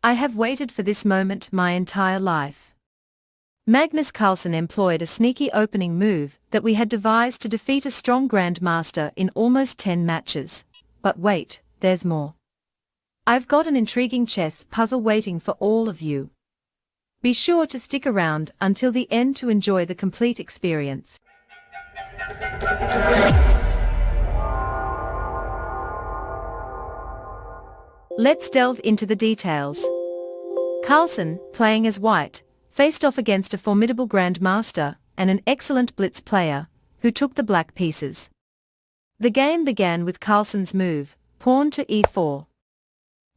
I have waited for this moment my entire life. Magnus Carlsen employed a sneaky opening move that we had devised to defeat a strong Grandmaster in almost 10 matches. But wait, there's more. I've got an intriguing chess puzzle waiting for all of you. Be sure to stick around until the end to enjoy the complete experience. Let's delve into the details. Carlsen, playing as white, faced off against a formidable Grandmaster and an excellent blitz player, who took the black pieces. The game began with Carlsen's move, pawn to e4.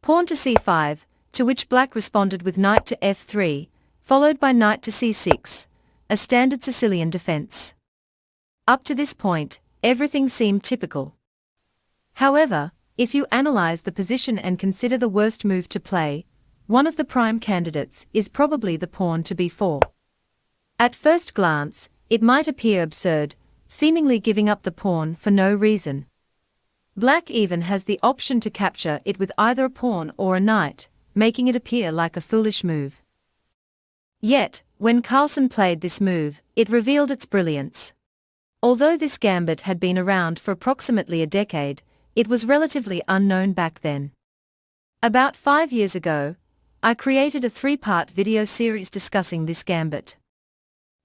Pawn to c5, to which black responded with knight to f3, followed by knight to c6, a standard Sicilian defense. Up to this point, everything seemed typical. However, if you analyze the position and consider the worst move to play, one of the prime candidates is probably the pawn to b4. At first glance, it might appear absurd, seemingly giving up the pawn for no reason. Black even has the option to capture it with either a pawn or a knight, making it appear like a foolish move. Yet, when Carlsen played this move, it revealed its brilliance. Although this gambit had been around for approximately a decade, it was relatively unknown back then. About 5 years ago, I created a 3-part video series discussing this gambit.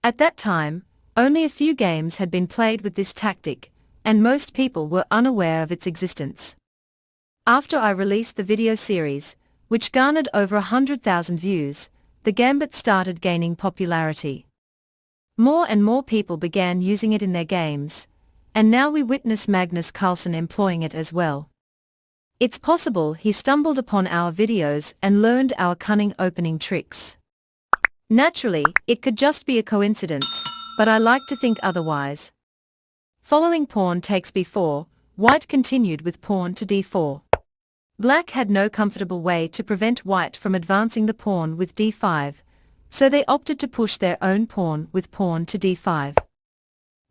At that time, only a few games had been played with this tactic, and most people were unaware of its existence. After I released the video series, which garnered over 100,000 views, the gambit started gaining popularity. More and more people began using it in their games, and now we witness Magnus Carlsen employing it as well. It's possible he stumbled upon our videos and learned our cunning opening tricks. Naturally, it could just be a coincidence, but I like to think otherwise. Following pawn takes b4, white continued with pawn to d4. Black had no comfortable way to prevent white from advancing the pawn with d5, so they opted to push their own pawn with pawn to d5.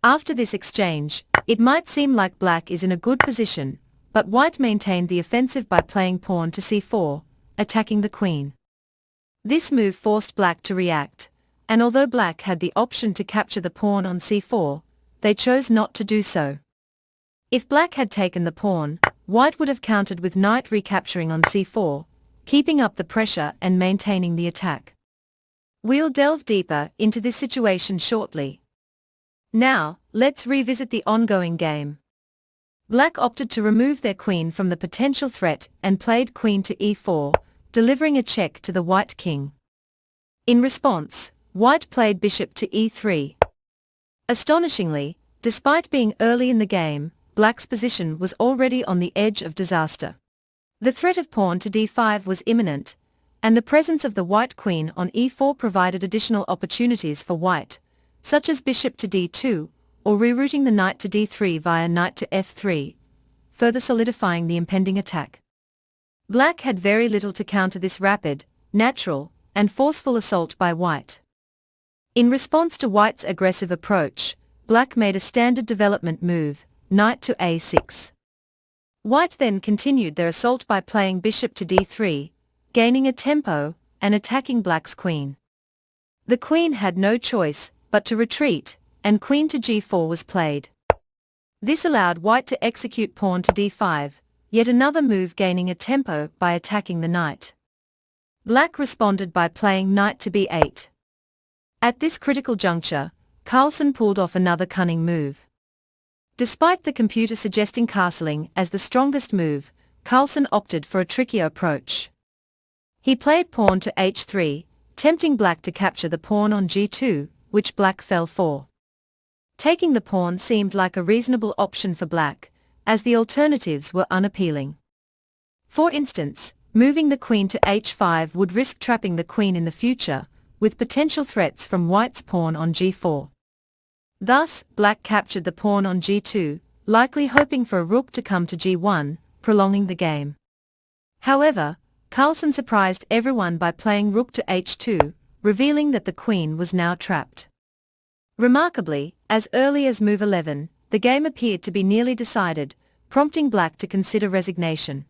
After this exchange, it might seem like black is in a good position, but white maintained the offensive by playing pawn to c4, attacking the queen. This move forced black to react, and although black had the option to capture the pawn on c4, they chose not to do so. If black had taken the pawn, white would have countered with knight recapturing on c4, keeping up the pressure and maintaining the attack. We'll delve deeper into this situation shortly. Now, let's revisit the ongoing game. Black opted to remove their queen from the potential threat and played queen to e4, delivering a check to the white king. In response, white played bishop to e3. Astonishingly, despite being early in the game, black's position was already on the edge of disaster. The threat of pawn to d5 was imminent, and the presence of the white queen on e4 provided additional opportunities for white, such as bishop to d2, or rerouting the knight to d3 via knight to f3, further solidifying the impending attack. Black had very little to counter this rapid, natural, and forceful assault by white. In response to white's aggressive approach, black made a standard development move, knight to a6. White then continued their assault by playing bishop to d3, gaining a tempo, and attacking black's queen. The queen had no choice but to retreat, and queen to g4 was played. This allowed white to execute pawn to d5, yet another move gaining a tempo by attacking the knight. Black responded by playing knight to b8. At this critical juncture, Carlsen pulled off another cunning move. Despite the computer suggesting castling as the strongest move, Carlsen opted for a trickier approach. He played pawn to h3, tempting black to capture the pawn on g2, which black fell for. Taking the pawn seemed like a reasonable option for black, as the alternatives were unappealing. For instance, moving the queen to h5 would risk trapping the queen in the future, with potential threats from white's pawn on g4. Thus, black captured the pawn on g2, likely hoping for a rook to come to g1, prolonging the game. However, Carlsen surprised everyone by playing rook to h2, revealing that the queen was now trapped. Remarkably, as early as move 11, the game appeared to be nearly decided, prompting black to consider resignation.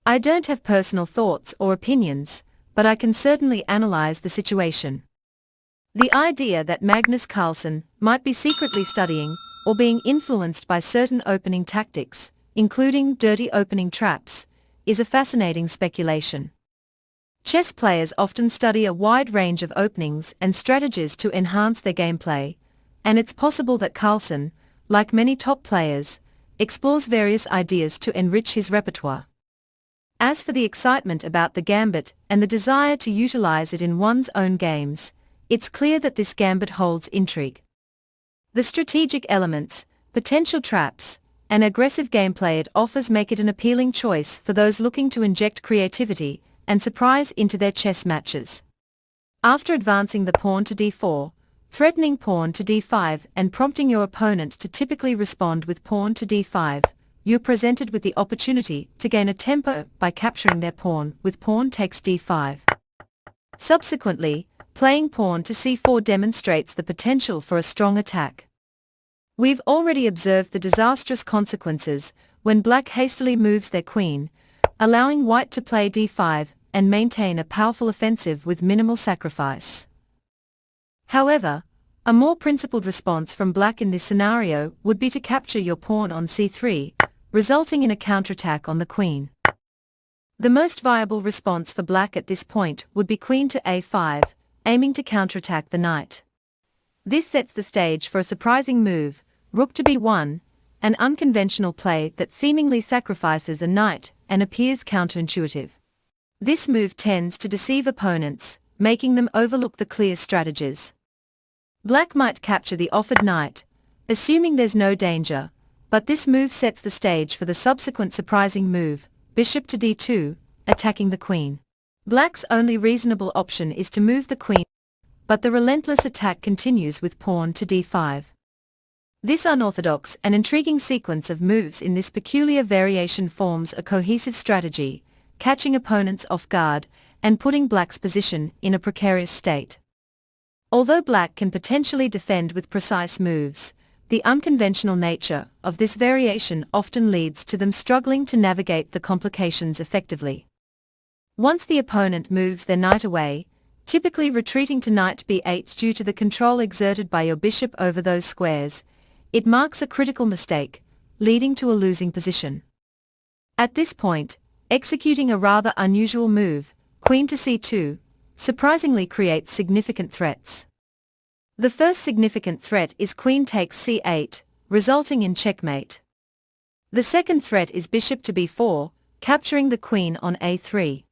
I don't have personal thoughts or opinions, but I can certainly analyze the situation. The idea that Magnus Carlsen might be secretly studying or being influenced by certain opening tactics, including dirty opening traps, is a fascinating speculation. Chess players often study a wide range of openings and strategies to enhance their gameplay, and it's possible that Carlsen, like many top players, explores various ideas to enrich his repertoire. As for the excitement about the gambit and the desire to utilize it in one's own games, it's clear that this gambit holds intrigue. The strategic elements, potential traps, and aggressive gameplay it offers make it an appealing choice for those looking to inject creativity and surprise into their chess matches. After advancing the pawn to d4, threatening pawn to d5 and prompting your opponent to typically respond with pawn to d5, you're presented with the opportunity to gain a tempo by capturing their pawn with pawn takes d5. Subsequently, playing pawn to c4 demonstrates the potential for a strong attack. We've already observed the disastrous consequences when black hastily moves their queen, allowing white to play d5 and maintain a powerful offensive with minimal sacrifice. However, a more principled response from black in this scenario would be to capture your pawn on c3, resulting in a counterattack on the queen. The most viable response for black at this point would be queen to a5, aiming to counterattack the knight. This sets the stage for a surprising move, rook to b1, an unconventional play that seemingly sacrifices a knight and appears counterintuitive. This move tends to deceive opponents, making them overlook the clear strategies. Black might capture the offered knight, assuming there's no danger, but this move sets the stage for the subsequent surprising move, bishop to d2, attacking the queen. Black's only reasonable option is to move the queen, but the relentless attack continues with pawn to d5. This unorthodox and intriguing sequence of moves in this peculiar variation forms a cohesive strategy, catching opponents off guard and putting black's position in a precarious state. Although black can potentially defend with precise moves, the unconventional nature of this variation often leads to them struggling to navigate the complications effectively. Once the opponent moves their knight away, typically retreating to knight b8 due to the control exerted by your bishop over those squares, it marks a critical mistake, leading to a losing position. At this point, executing a rather unusual move, queen to c2, surprisingly creates significant threats. The first significant threat is queen takes c8, resulting in checkmate. The second threat is bishop to b4, capturing the queen on a3.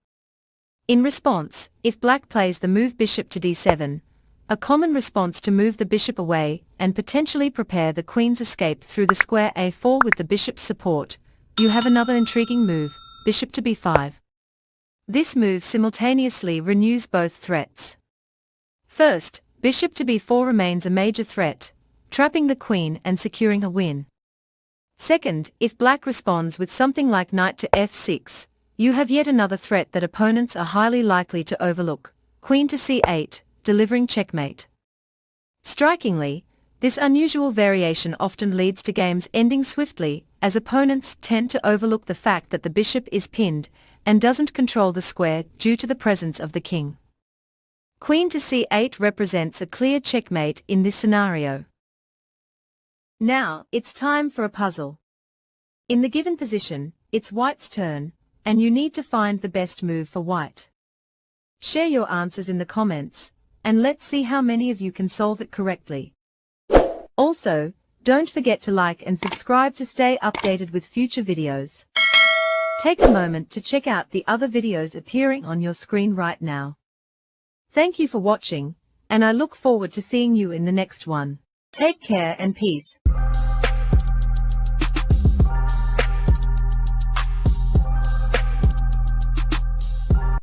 In response, if black plays the move bishop to d7, a common response to move the bishop away and potentially prepare the queen's escape through the square a4 with the bishop's support, you have another intriguing move, bishop to b5. This move simultaneously renews both threats. First, bishop to b4 remains a major threat, trapping the queen and securing a win. Second, if black responds with something like knight to f6, you have yet another threat that opponents are highly likely to overlook, queen to c8, delivering checkmate. Strikingly, this unusual variation often leads to games ending swiftly, as opponents tend to overlook the fact that the bishop is pinned and doesn't control the square due to the presence of the king. Queen to c8 represents a clear checkmate in this scenario. Now, it's time for a puzzle. In the given position, it's white's turn, and you need to find the best move for white. Share your answers in the comments, and let's see how many of you can solve it correctly. Also, don't forget to like and subscribe to stay updated with future videos. Take a moment to check out the other videos appearing on your screen right now. Thank you for watching, and I look forward to seeing you in the next one. Take care and peace.